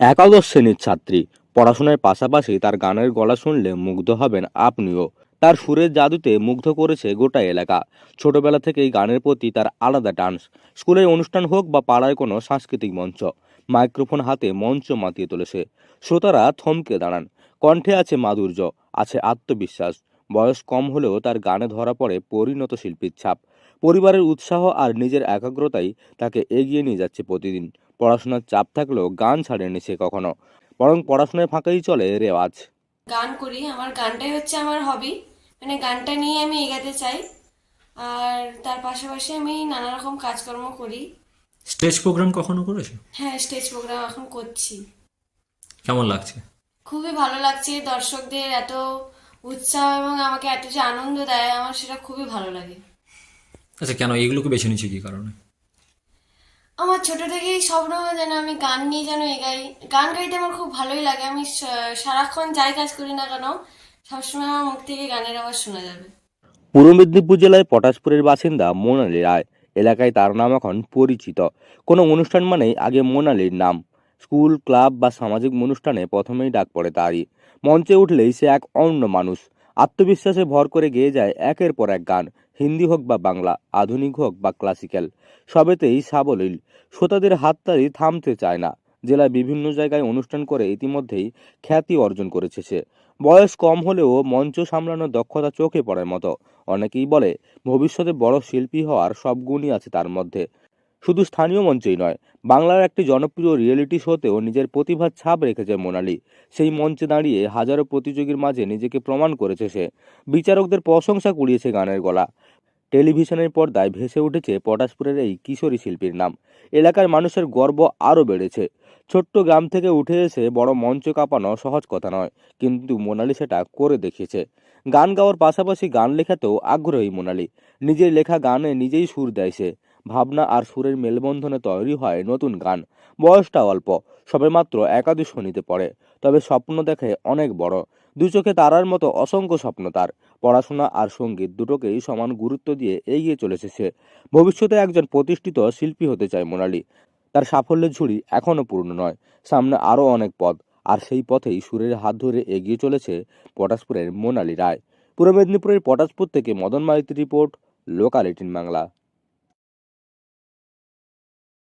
একাদশ শ্রেণীর ছাত্রী। পড়াশোনার পাশাপাশি তার গানের গলা শুনলে মুগ্ধ হবেন আপনিও। তার সুরের জাদুতে মুগ্ধ করেছে গোটা এলাকা। ছোটবেলা থেকেই গানের প্রতি তার আলাদা টান্স। স্কুলের অনুষ্ঠান হোক বা পাড়ায় কোনো সাংস্কৃতিক মঞ্চ, মাইক্রোফোন হাতে মঞ্চ মাতিয়ে তোলেছে। শ্রোতারা থমকে দাঁড়ান। কণ্ঠে আছে মাধুর্য, আছে আত্মবিশ্বাস। বয়স কম হলেও তার গানে ধরা পড়ে পরিণত শিল্পীর ছাপ। পরিবারের উৎসাহ আর নিজের একাগ্রতাই তাকে এগিয়ে নিয়ে যাচ্ছে প্রতিদিন। পড়াশোনার চাপ থাকলেও গান ছাড়েনি সে কখনো, বরং পড়াশোনার ফাঁকেই চলে রেওয়াজ। গান করি, আমার গানটাই হচ্ছে আমার হবি। মানে গানটা নিয়ে আমি এগাতে চাই। আর তার পাশাপাশি আমি নানা রকম কাজকর্ম করি। স্টেজ প্রোগ্রাম কখনো করেছো? হ্যাঁ, স্টেজ প্রোগ্রাম এখন করছি। কেমন লাগছে? খুবই ভালো লাগছে, দর্শকদের এত উৎসাহ এবং আমাকে এত যে আনন্দ দেয়, আমার সেটা খুবই ভালো লাগে। আচ্ছা, কেন এগুলোকে বেছে নিচ্ছি কি কারণে? আমার ছোট থেকেই স্বপ্ন যেন আমি গান নিয়ে যেন এগাই। গান গাইতে আমার খুব ভালোই লাগে। আমি সারাক্ষণ যাই কাজ করি না কেন, সবসময় আমার মুখ থেকে গানের আওয়াজ শোনা যাবে। পূর্ব মেদিনীপুর জেলায় পটাশপুরের বাসিন্দা মোনালি রায়। এলাকায় তার নাম এখন পরিচিত। কোনো অনুষ্ঠান মানেই আগে মোনালির নাম। স্কুল, ক্লাব বা সামাজিক অনুষ্ঠানে প্রথমেই ডাক পড়ে তারই। মঞ্চে উঠলেই সে এক অন্য মানুষ। আত্মবিশ্বাসে ভর করে গেয়ে যায় একের পর এক গান। হিন্দি হোক বা বাংলা, আধুনিক হোক বা ক্লাসিক্যাল, সবেতেই সাবলীল। শ্রোতাদের হাততালি থামতে চায় না। জেলার বিভিন্ন জায়গায় অনুষ্ঠান করে ইতিমধ্যেই খ্যাতি অর্জন করেছে সে। বয়স কম হলেও মঞ্চ সামলানোর দক্ষতা চোখে পড়ার মতো। অনেকেই বলে ভবিষ্যতে বড় শিল্পী হওয়ার সব গুণই আছে তার মধ্যে। শুধু স্থানীয় মঞ্চেই নয়, বাংলার একটি জনপ্রিয় রিয়েলিটি শোতেও নিজের প্রতিভার ছাপ রেখেছে মোনালি। সেই মঞ্চে দাঁড়িয়ে হাজারো প্রতিযোগীর মাঝে নিজেকে প্রমাণ করেছে সে। বিচারকদের প্রশংসা কুড়িয়েছে গানের গলা। টেলিভিশনের পর্দায় ভেসে উঠেছে পটাশপুরের এই কিশোরী শিল্পীর নাম। এলাকার মানুষের গর্ব আরও বেড়েছে। ছোট্ট গ্রাম থেকে উঠে এসে বড় মঞ্চ কাঁপানো সহজ কথা নয়, কিন্তু মোনালি সেটা করে দেখিয়েছে। গান গাওয়ার পাশাপাশি গান লেখাতেও আগ্রহী মোনালি। নিজের লেখা গানে নিজেই সুর দেয় সে। ভাবনা আর সুরের মেলবন্ধনে তৈরি হয় নতুন গান। বয়সটা অল্প, সবেমাত্র একাদশ শ্রেণীতে পড়ে, তবে স্বপ্ন দেখে অনেক বড়। দু চোখে তারার মতো অসংখ্য স্বপ্ন তার। পড়াশোনা আর সঙ্গীত দুটোকেই সমান গুরুত্ব দিয়ে এগিয়ে চলেছে সে। ভবিষ্যতে একজন প্রতিষ্ঠিত শিল্পী হতে চায় মোনালি। তার সাফল্যের ঝুড়ি এখনও পূর্ণ নয়। সামনে আরও অনেক পথ। আর সেই পথেই সুরের হাত ধরে এগিয়ে চলেছে পটাশপুরের মোনালি রায়। পূর্ব মেদিনীপুরের পটাশপুর থেকে মদন মাইতির রিপোর্ট, লোকাল 18 বাংলা।